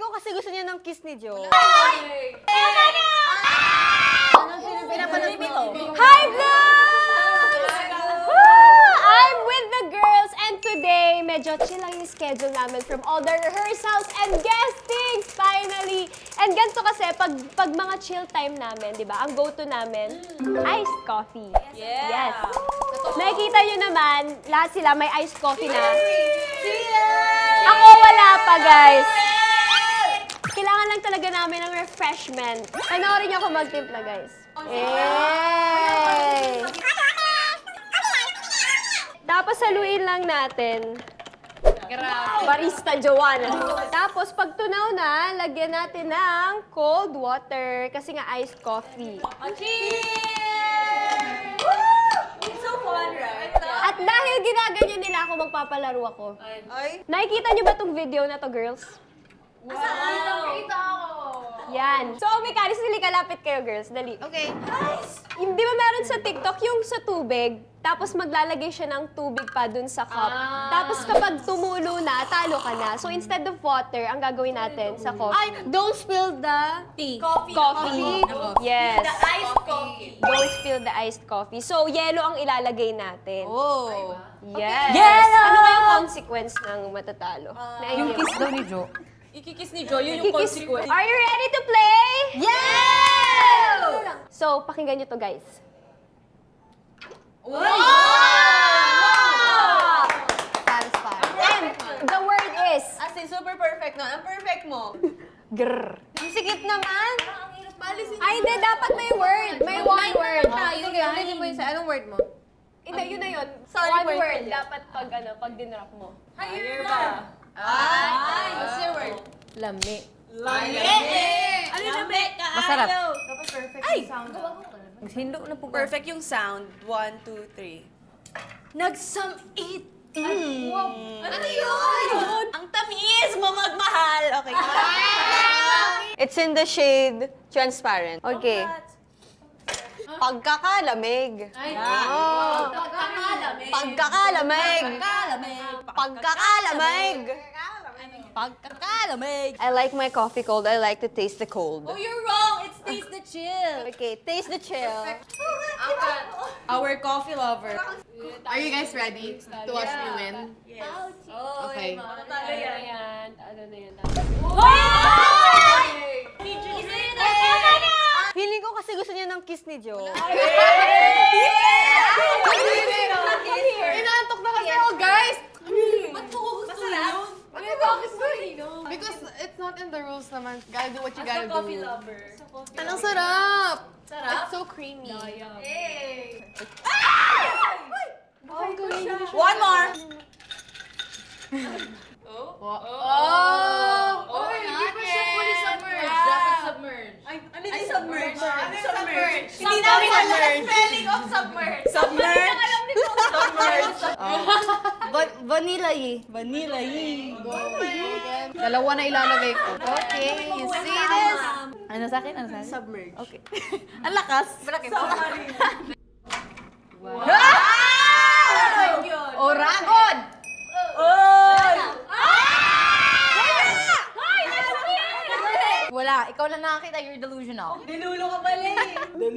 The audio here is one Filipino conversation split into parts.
ko kasi gusto niya ng kiss ni Joe. Pinapanood mo to? Hi, Vlogs! I'm with the girls and today, medyo chill lang yung schedule namin from all the rehearsals and guestings, finally! And ganito kasi, pag mga chill time namin, di ba, ang go-to namin, iced coffee. Yes. Nakikita nyo naman, lahat sila may iced coffee na. Ako wala pa, guys. Kailangan lang talaga namin ng refreshment. Panoorin niyo ako magtimpla, guys. Hey! Tapos haluin lang natin. Barista Joanna. Tapos pag tunaw na, lagyan natin ng cold water kasi nga iced coffee. It's so fun, right? At dahil ginaganyan nila ako, magpapalaro ako. Nakikita niyo ba tong video na to, girls? Yan. So, ang mechanics, dali, kalapit kayo, girls. Dali. Okay. Di ba meron sa TikTok yung sa tubig, tapos maglalagay siya ng tubig pa dun sa cup. Tapos kapag tumulo na, talo ka na. So, instead of water, ang gagawin natin sa coffee. Don't spill the tea. Coffee. Yes. The iced coffee. Don't spill the iced coffee. So, yelo ang ilalagay natin. Oh. Yes. Yelo! Ano kayang consequence ng matatalo? Yung kiss daw ni Joe. Ikikiss ni Joe, yun yung consequence. Are you ready to play? Yeah! So, pakinggan nyo to, guys. Satisfied. And the word is As in, super perfect no? Ang perfect mo. grrr. Ang sikip naman. Ay, hindi. Dapat may word. May one word. Sige, ulitin mo yun sa anong word mo? Hindi, yun na yun. Sorry, One word word. ulit. Dapat pag dinrap mo. Higher ba? Ay! What's your word? Lami. Ano na, Bek? Masarap. Dapat perfect yung sound. Maghindo na po. Perfect yung sound. 1, 2, 3. Nagsam-it! Ano yun? Ang tamis! Mamagmahal! Okay. It's in the shade transparent. Okay. Pagkakalamig. Pagkakalamig. Pagkakalamig. Pagkakalamig. Pagkakalamig. I like my coffee cold. I like to taste the cold. Oh, you're wrong! It's taste the chill. Okay, taste the chill. Our coffee lover. Are you guys ready to watch me win? Yes. Okay. Ano na yan? Ano na yan? Feeling ko kasi gusto niya ng kiss ni Joe. Inaantok na kasi ako, guys! Ba't mo gusto yun? Because it's not in the rules naman. Gotta do what you gotta As a coffee do. lover. Anong sarap! Sarap? It's so creamy. Hey! One more. Oh! Hindi pa siya fully submerged. Dapat submerged. Ano yung submerge? Ano yung submerge? Hindi namin alam ang spelling of submerge. Submerge. Submerge. Vanilla Vanilla Dalawa na ilalagay ko. Okay, you see this? Ano sa akin? Submerge. Okay. Ang lakas. Submarine. Oragon! Wala, ikaw lang nakakita, you're delusional. Dilulo ka pala eh. Ang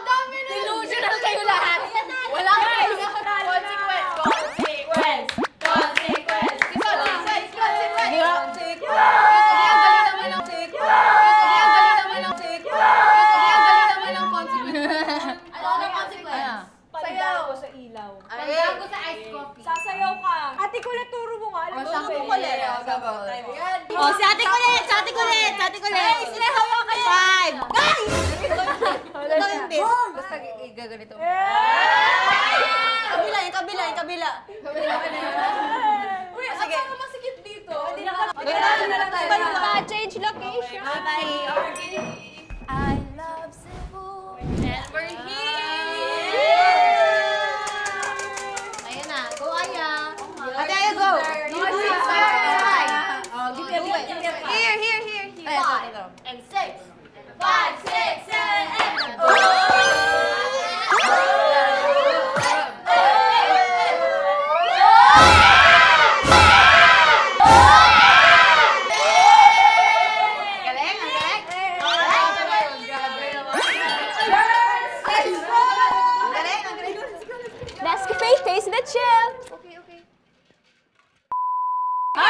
dami na! Delusional kayo lahat. Wala kayo! Consequence. Consequence. Di ba? Pagdago ko sa ilaw. Pagdago sa iced coffee. Sasayaw ka. Ate ko na turo mo nga. Alam mo Turo mo ulit. Oh, si ate kulit! Si ate kulit! Si ate kulit! Sila hawakan yan. 5! Guys! Ito yung this. Basta gaganito. Kabila, yung kabila, yung kabila. Uy, Sige. ang masikip dito. Change location. I love Cebu. And we're here. Ayan na. Go, Aya. Ate, Aya, go. Give me a point. Give me a point. Here. Five and 6. 5, 6, 7, 8.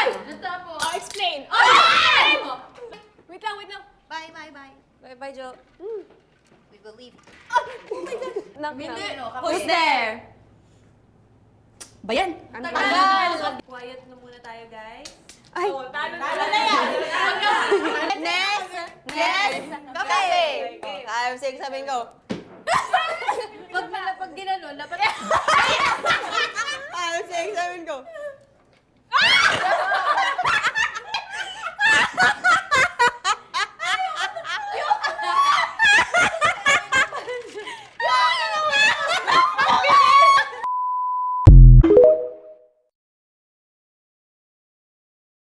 Oh, explain. Wait lang. Bye, Jo. We will leave. Who's there? Bayan! Quiet na muna tayo, guys. Ay. Next! Kape! 5, 6, 7, go! Pag ginanon, dapat 5, 6, 7, go!